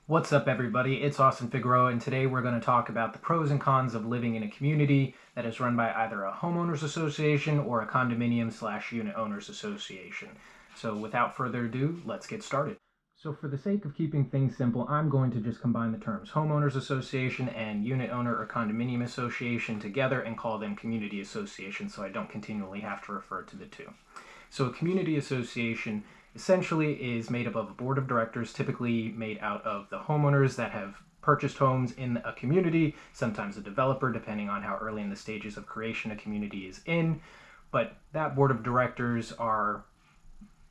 What's up, everybody? It's Austin Figueroa, and today we're going to talk about the pros and cons of living in a community that is run by either a homeowners association or a condominium/unit owners association. So without further ado, let's get started. So for the sake of keeping things simple, I'm going to just combine the terms homeowners association and unit owner or condominium association together and call them community association so I don't continually have to refer to the two. So a community association essentially is made up of a board of directors, typically made out of the homeowners that have purchased homes in a community, sometimes a developer, depending on how early in the stages of creation a community is in. But that board of directors are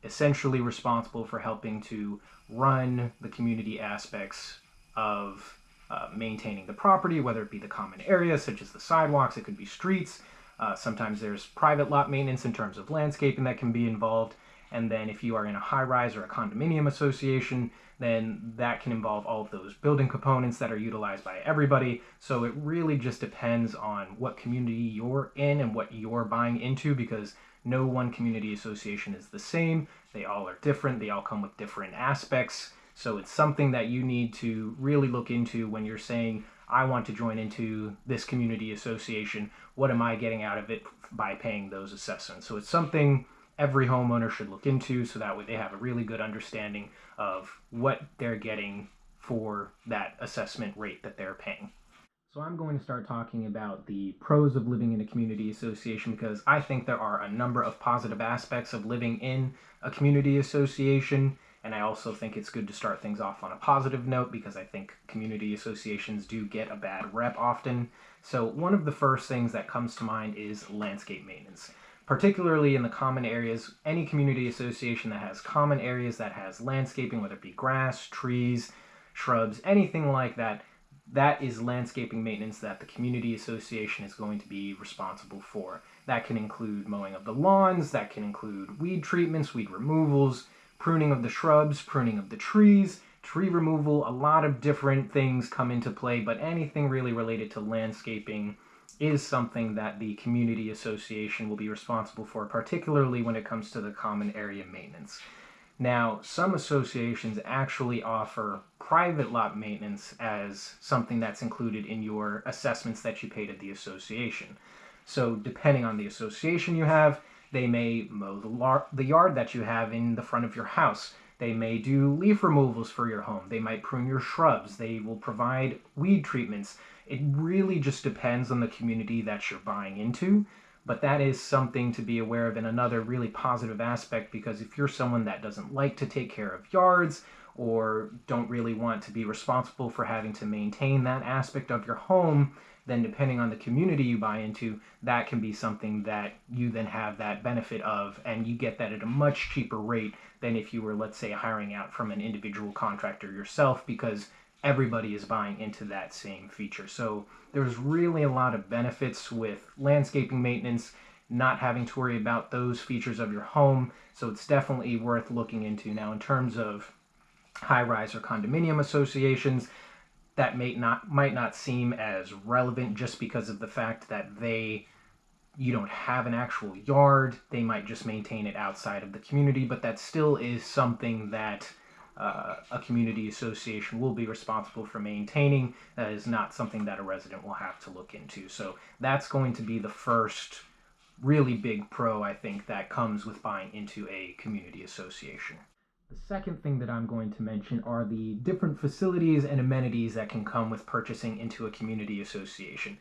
essentially responsible for helping to run the community aspects of maintaining the property, whether it be the common areas such as the sidewalks, it could be streets. Sometimes there's private lot maintenance in terms of landscaping that can be involved. And then if you are in a high-rise or a condominium association, then that can involve all of those building components that are utilized by everybody. So it really just depends on what community you're in and what you're buying into, because no one community association is the same. They all are different. They all come with different aspects. So it's something that you need to really look into when you're saying, I want to join into this community association. What am I getting out of it by paying those assessments? So it's something every homeowner should look into, so that way they have a really good understanding of what they're getting for that assessment rate that they're paying. So I'm going to start talking about the pros of living in a community association, because I think there are a number of positive aspects of living in a community association. And I also think it's good to start things off on a positive note, because I think community associations do get a bad rep often. So one of the first things that comes to mind is landscape maintenance. Particularly in the common areas, any community association that has common areas that has landscaping, whether it be grass, trees, shrubs, anything like that, that is landscaping maintenance that the community association is going to be responsible for. That can include mowing of the lawns, that can include weed treatments, weed removals, pruning of the shrubs, pruning of the trees, tree removal. A lot of different things come into play, but anything really related to landscaping is something that the community association will be responsible for, particularly when it comes to the common area maintenance. Now, some associations actually offer private lot maintenance as something that's included in your assessments that you paid at the association. So depending on the association you have, they may mow the yard that you have in the front of your house. They may do leaf removals for your home. They might prune your shrubs. They will provide weed treatments. It really just depends on the community that you're buying into, but that is something to be aware of, and another really positive aspect, because if you're someone that doesn't like to take care of yards or don't really want to be responsible for having to maintain that aspect of your home, then depending on the community you buy into, that can be something that you then have that benefit of, and you get that at a much cheaper rate than if you were, let's say, hiring out from an individual contractor yourself, because everybody is buying into that same feature. So there's really a lot of benefits with landscaping maintenance, not having to worry about those features of your home. So it's definitely worth looking into. Now, in terms of high-rise or condominium associations, that might not seem as relevant just because of the fact that you don't have an actual yard. They might just maintain it outside of the community, but that still is something that a community association will be responsible for maintaining. That is not something that a resident will have to look into. So that's going to be the first really big pro, I think, that comes with buying into a community association. The second thing that I'm going to mention are the different facilities and amenities that can come with purchasing into a community association.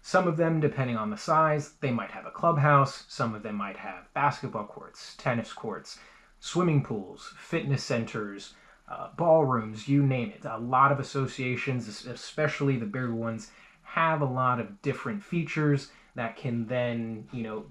Some of them, depending on the size, they might have a clubhouse. Some of them might have basketball courts, tennis courts, swimming pools, fitness centers, ballrooms, you name it. A lot of associations, especially the bigger ones, have a lot of different features that can then,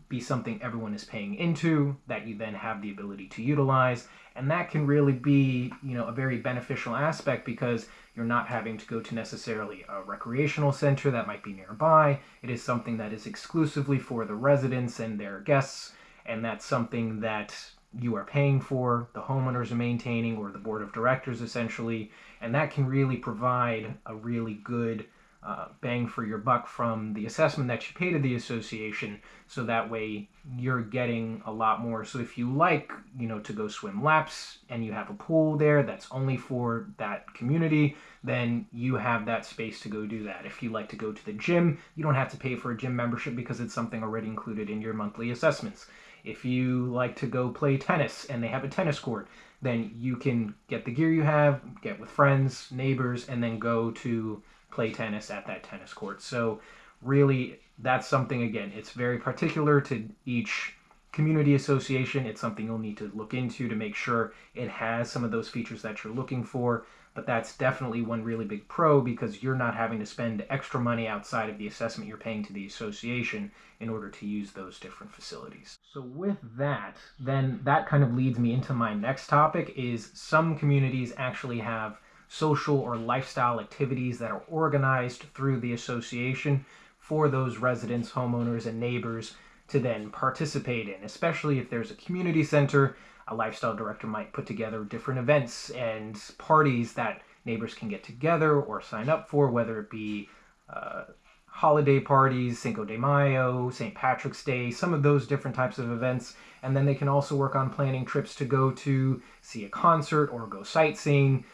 be something everyone is paying into, that you then have the ability to utilize. And that can really be, a very beneficial aspect, because you're not having to go to necessarily a recreational center that might be nearby. It is something that is exclusively for the residents and their guests, and that's something that you are paying for, the homeowners are maintaining, or the board of directors essentially, and that can really provide a really good bang for your buck from the assessment that you pay to the association, so that way you're getting a lot more. So if you like, to go swim laps and you have a pool there that's only for that community, then you have that space to go do that. If you like to go to the gym, you don't have to pay for a gym membership because it's something already included in your monthly assessments. If you like to go play tennis and they have a tennis court, then you can get the gear you have, get with friends, neighbors, and then go to play tennis at that tennis court. So really, that's something, again, it's very particular to each community association. It's something you'll need to look into to make sure it has some of those features that you're looking for. But that's definitely one really big pro, because you're not having to spend extra money outside of the assessment you're paying to the association in order to use those different facilities. So with that, then that kind of leads me into my next topic. Is some communities actually have social or lifestyle activities that are organized through the association for those residents, homeowners, and neighbors to then participate in. Especially if there's a community center, a lifestyle director might put together different events and parties that neighbors can get together or sign up for, whether it be holiday parties, Cinco de Mayo, St. Patrick's Day, some of those different types of events. And then they can also work on planning trips to go to see a concert or go sightseeing.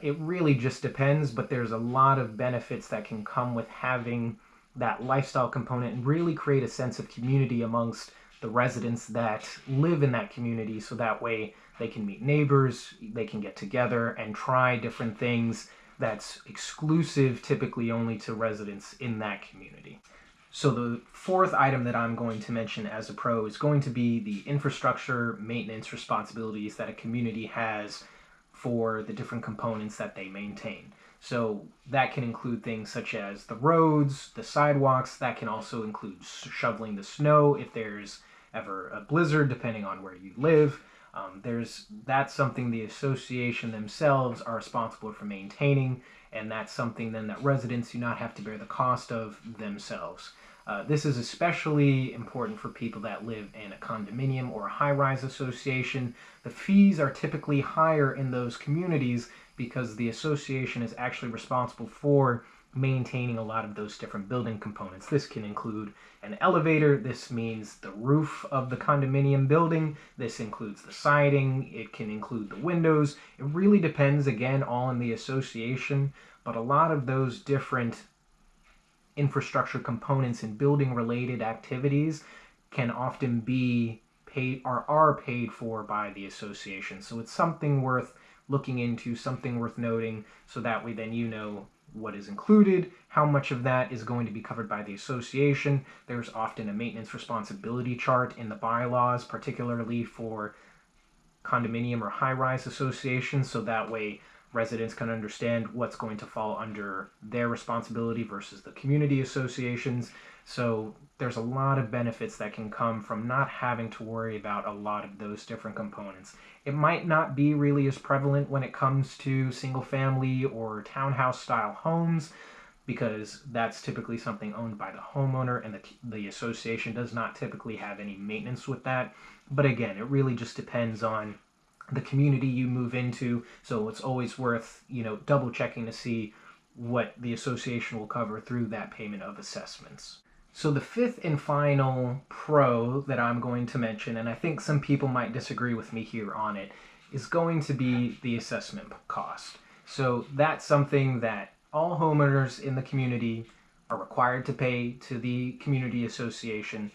It really just depends, but there's a lot of benefits that can come with having that lifestyle component and really create a sense of community amongst the residents that live in that community, so that way they can meet neighbors, they can get together and try different things that's exclusive typically only to residents in that community. So the fourth item that I'm going to mention as a pro is going to be the infrastructure maintenance responsibilities that a community has for the different components that they maintain. So that can include things such as the roads, the sidewalks. That can also include shoveling the snow if there's ever a blizzard, depending on where you live. That's something the association themselves are responsible for maintaining, and that's something then that residents do not have to bear the cost of themselves. This is especially important for people that live in a condominium or a high-rise association. The fees are typically higher in those communities because the association is actually responsible for maintaining a lot of those different building components. This can include an elevator. This means the roof of the condominium building. This includes the siding. It can include the windows. It really depends, again, all in the association, but a lot of those different infrastructure components and building related activities can often be paid or are paid for by the association. So it's something worth looking into, something worth noting, so that way then you know what is included, how much of that is going to be covered by the association. There's often a maintenance responsibility chart in the bylaws, particularly for condominium or high-rise associations, so that way residents can understand what's going to fall under their responsibility versus the community associations. So there's a lot of benefits that can come from not having to worry about a lot of those different components. It might not be really as prevalent when it comes to single family or townhouse style homes, because that's typically something owned by the homeowner, and the association does not typically have any maintenance with that. But again, it really just depends on the community you move into, so it's always worth double checking to see what the association will cover through that payment of assessments. So the fifth and final pro that I'm going to mention, and I think some people might disagree with me here on it, is going to be the assessment cost. So that's something that all homeowners in the community are required to pay to the community association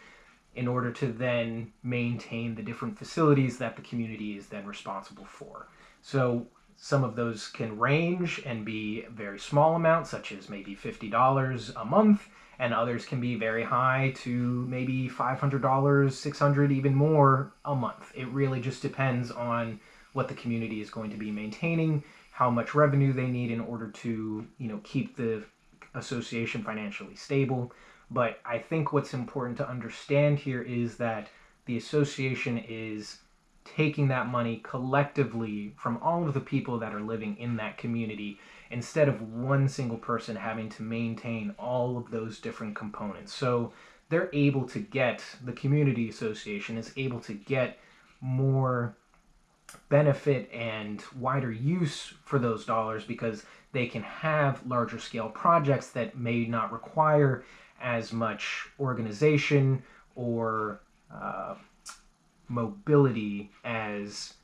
in order to then maintain the different facilities that the community is then responsible for. So some of those can range and be very small amounts, such as maybe $50 a month, and others can be very high to maybe $500, $600, even more a month. It really just depends on what the community is going to be maintaining, how much revenue they need in order to, keep the association financially stable. But I think what's important to understand here is that the association is taking that money collectively from all of the people that are living in that community, instead of one single person having to maintain all of those different components. So they're able to get, the community association is able to get more benefit and wider use for those dollars because they can have larger scale projects that may not require as much organization or uh, mobility as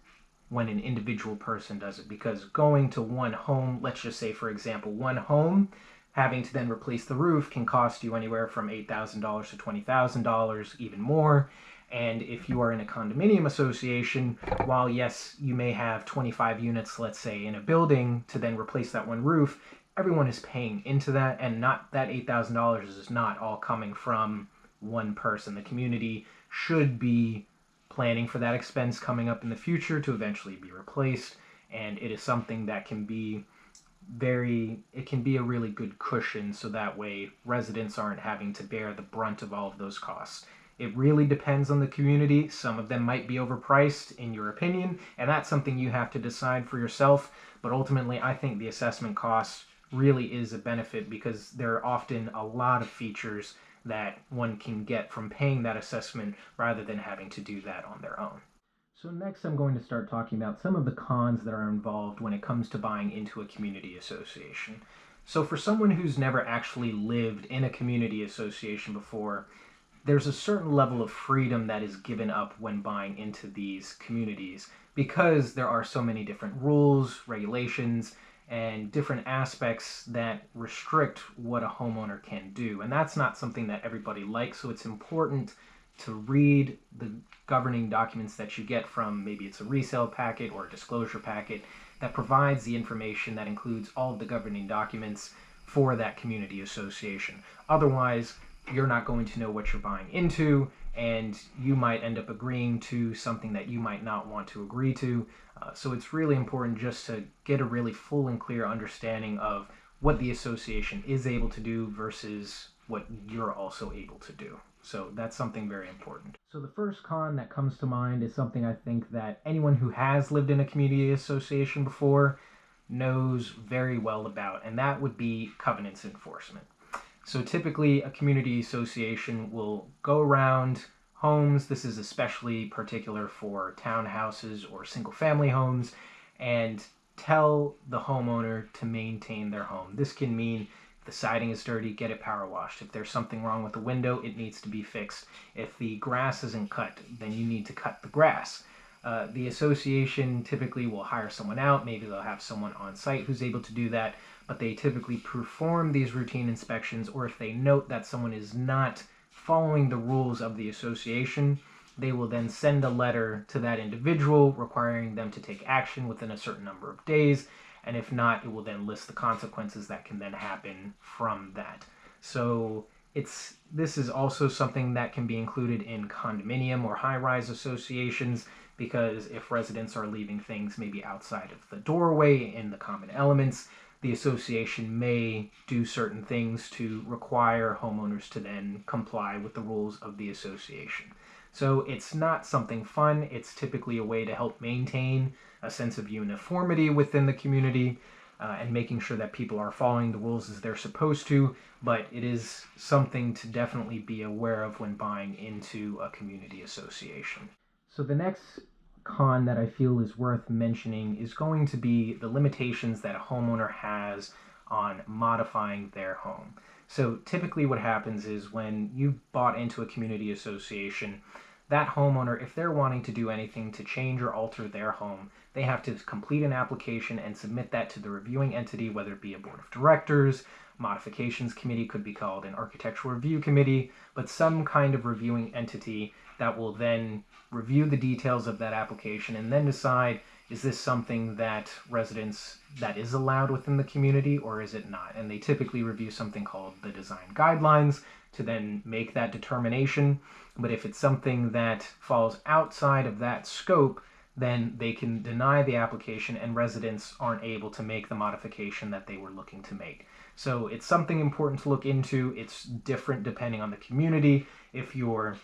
when an individual person does it. Because going to one home, let's just say, for example, one home, having to then replace the roof can cost you anywhere from $8,000 to $20,000, even more. And if you are in a condominium association, while yes, you may have 25 units, let's say, in a building to then replace that one roof, everyone is paying into that, and not that $8,000 is not all coming from one person. The community should be planning for that expense coming up in the future to eventually be replaced, and it is something that can be it can be a really good cushion, so that way residents aren't having to bear the brunt of all of those costs. It really depends on the community. Some of them might be overpriced in your opinion, and that's something you have to decide for yourself. But ultimately, I think the assessment cost really is a benefit because there are often a lot of features that one can get from paying that assessment rather than having to do that on their own. So next I'm going to start talking about some of the cons that are involved when it comes to buying into a community association. So for someone who's never actually lived in a community association before, there's a certain level of freedom that is given up when buying into these communities because there are so many different rules, regulations, and different aspects that restrict what a homeowner can do. And that's not something that everybody likes, so it's important to read the governing documents that you get from, maybe it's a resale packet or a disclosure packet, that provides the information that includes all of the governing documents for that community association. Otherwise, you're not going to know what you're buying into, and you might end up agreeing to something that you might not want to agree to. So it's really important just to get a really full and clear understanding of what the association is able to do versus what you're also able to do. So that's something very important. So the first con that comes to mind is something I think that anyone who has lived in a community association before knows very well about, and that would be covenants enforcement. So typically a community association will go around homes. This is especially particular for townhouses or single family homes, and tell the homeowner to maintain their home. This can mean if the siding is dirty, get it power washed. If there's something wrong with the window, it needs to be fixed. If the grass isn't cut, then you need to cut the grass. The association typically will hire someone out. Maybe they'll have someone on site who's able to do that, but they typically perform these routine inspections, or if they note that someone is not following the rules of the association, they will then send a letter to that individual requiring them to take action within a certain number of days, and if not, it will then list the consequences that can then happen from that. So this is also something that can be included in condominium or high-rise associations, because if residents are leaving things maybe outside of the doorway in the common elements, the association may do certain things to require homeowners to then comply with the rules of the association. So it's not something fun. It's typically a way to help maintain a sense of uniformity within the community and making sure that people are following the rules as they're supposed to, but it is something to definitely be aware of when buying into a community association. So the next con that I feel is worth mentioning is going to be the limitations that a homeowner has on modifying their home. So typically what happens is when you've bought into a community association, that homeowner, if they're wanting to do anything to change or alter their home, they have to complete an application and submit that to the reviewing entity, whether it be a board of directors, modifications committee, could be called an architectural review committee, but some kind of reviewing entity that will then review the details of that application and then decide, is this something that is allowed within the community or is it not? And they typically review something called the design guidelines to then make that determination. But if it's something that falls outside of that scope, then they can deny the application and residents aren't able to make the modification that they were looking to make. So it's something important to look into. It's different depending on the community. If you're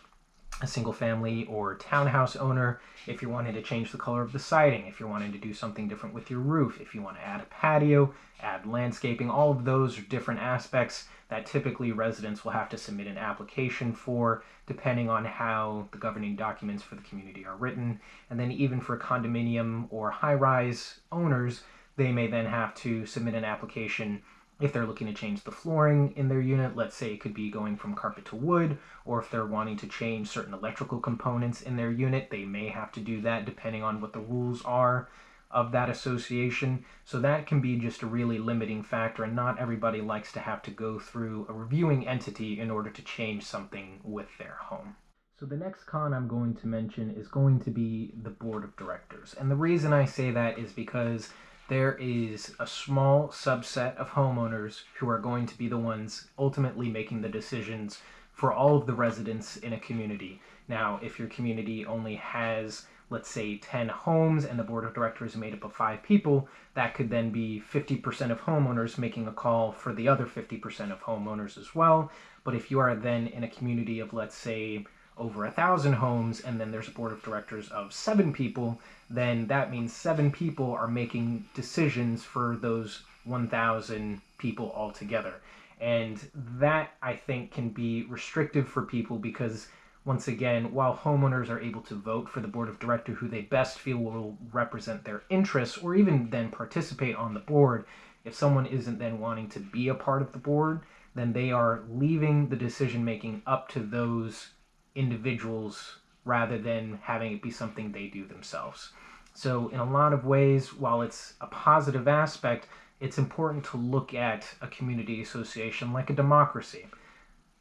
a single family or townhouse owner, if you're wanting to change the color of the siding, if you're wanting to do something different with your roof, if you want to add a patio, add landscaping, all of those are different aspects that typically residents will have to submit an application for, depending on how the governing documents for the community are written. And then even for condominium or high-rise owners, they may then have to submit an application if they're looking to change the flooring in their unit. Let's say it could be going from carpet to wood, or if they're wanting to change certain electrical components in their unit, they may have to do that depending on what the rules are of that association. So that can be just a really limiting factor, and not everybody likes to have to go through a reviewing entity in order to change something with their home. So the next con I'm going to mention is going to be the board of directors. And the reason I say that is because there is a small subset of homeowners who are going to be the ones ultimately making the decisions for all of the residents in a community. Now, if your community only has, let's say, 10 homes and the board of directors is made up of 5 people, that could then be 50% of homeowners making a call for the other 50% of homeowners as well. But if you are then in a community of, let's say, over 1,000 homes, and then there's a board of directors of 7 people, then that means 7 people are making decisions for those 1,000 people altogether. And that, I think, can be restrictive for people because, once again, while homeowners are able to vote for the board of directors who they best feel will represent their interests, or even then participate on the board, if someone isn't then wanting to be a part of the board, then they are leaving the decision making up to those individuals rather than having it be something they do themselves. So in a lot of ways, while it's a positive aspect, it's important to look at a community association like a democracy.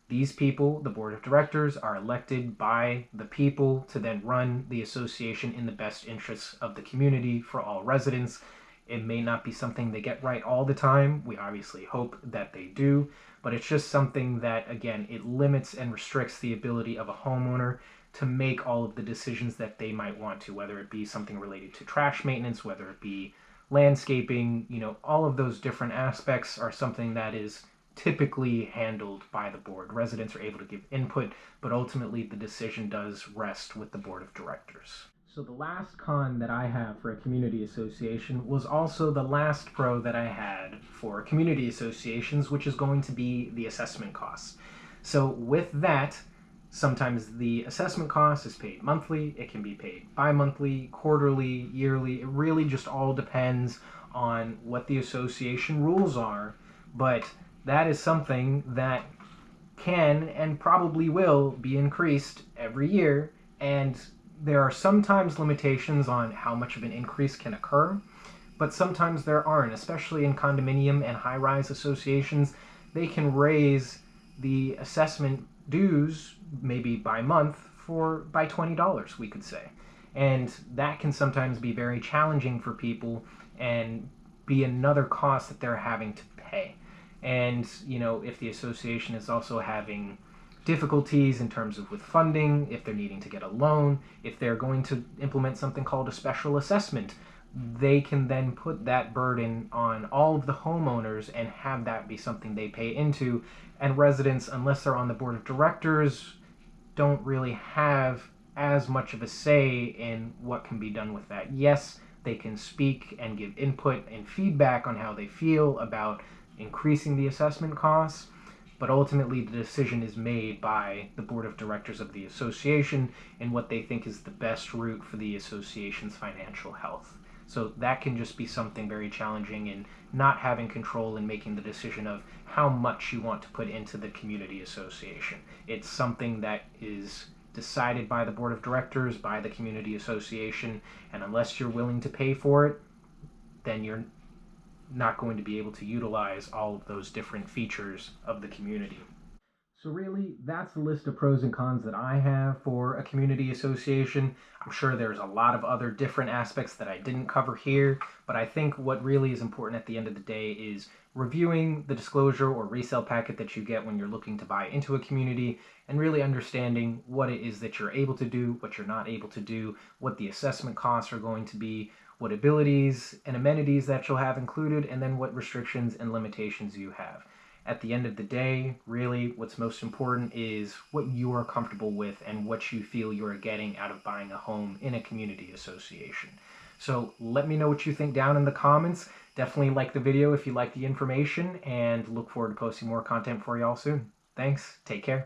These people, the board of directors, are elected by the people to then run the association in the best interests of the community for all residents. It may not be something they get right all the time. We obviously hope that they do, but it's just something that, again, it limits and restricts the ability of a homeowner to make all of the decisions that they might want to, whether it be something related to trash maintenance, whether it be landscaping, all of those different aspects are something that is typically handled by the board. Residents are able to give input, but ultimately the decision does rest with the board of directors. So the last con that I have for a community association was also the last pro that I had for community associations, which is going to be the assessment costs. So with that, sometimes the assessment cost is paid monthly, it can be paid bi-monthly, quarterly, yearly. It really just all depends on what the association rules are, but that is something that can and probably will be increased every year, and there are sometimes limitations on how much of an increase can occur, but sometimes there aren't, especially in condominium and high-rise associations. They can raise the assessment dues maybe by month by $20, we could say. And that can sometimes be very challenging for people and be another cost that they're having to pay. And, if the association is also having difficulties in terms of with funding, if they're needing to get a loan, if they're going to implement something called a special assessment, they can then put that burden on all of the homeowners and have that be something they pay into. And residents, unless they're on the board of directors, don't really have as much of a say in what can be done with that. Yes, they can speak and give input and feedback on how they feel about increasing the assessment costs, but ultimately the decision is made by the board of directors of the association and what they think is the best route for the association's financial health. So that can just be something very challenging in not having control in making the decision of how much you want to put into the community association. It's something that is decided by the board of directors, by the community association, and unless you're willing to pay for it, then you're not going to be able to utilize all of those different features of the community. So really, that's the list of pros and cons that I have for a community association. I'm sure there's a lot of other different aspects that I didn't cover here, but I think what really is important at the end of the day is reviewing the disclosure or resale packet that you get when you're looking to buy into a community, and really understanding what it is that you're able to do, what you're not able to do, what the assessment costs are going to be, what abilities and amenities that you'll have included, and then what restrictions and limitations you have. At the end of the day, really what's most important is what you are comfortable with and what you feel you are getting out of buying a home in a community association. So let me know what you think down in the comments. Definitely like the video if you like the information, and look forward to posting more content for you all soon. Thanks. Take care.